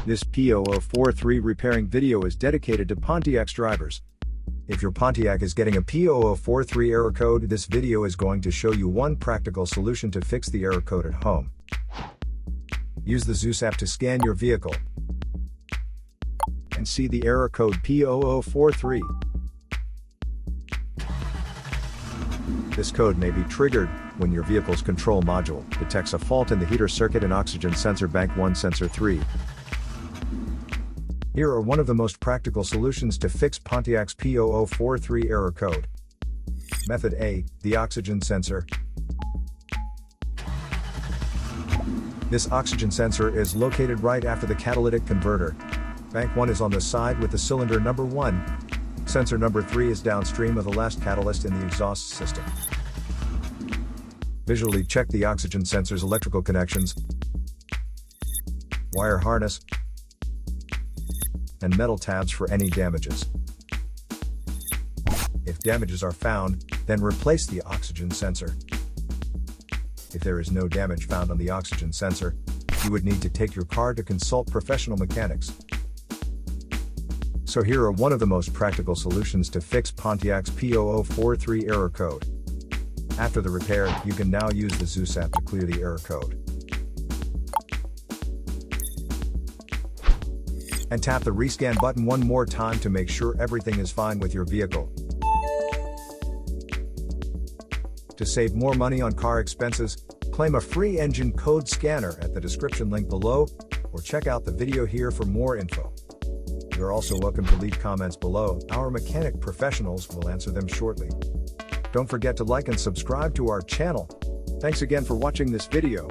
This P0043 repairing video is dedicated to Pontiac's drivers. If your Pontiac is getting a P0043 error code, this video is going to show you one practical solution to fix the error code at home. Use the Zeus app to scan your vehicle and see the error code P0043. This code may be triggered when your vehicle's control module detects a fault in the heater circuit and oxygen sensor bank 1 sensor 3. Here are one of the most practical solutions to fix Pontiac's P0043 error code. Method A, the oxygen sensor. This oxygen sensor is located right after the catalytic converter. Bank 1 is on the side with the cylinder number 1. Sensor number 3 is downstream of the last catalyst in the exhaust system. Visually check the oxygen sensor's electrical connections, wire harness, and metal tabs for any damages. If damages are found, then replace the oxygen sensor. If there is no damage found on the oxygen sensor, you would need to take your car to consult professional mechanics. So here are one of the most practical solutions to fix Pontiac's P0043 error code. After the repair, you can now use the Zeus app to clear the error code. And tap the rescan button one more time to make sure everything is fine with your vehicle. To save more money on car expenses, claim a free engine code scanner at the description link below, or check out the video here for more info. You're also welcome to leave comments below. Our mechanic professionals will answer them shortly. Don't forget to like and subscribe to our channel. Thanks again for watching this video.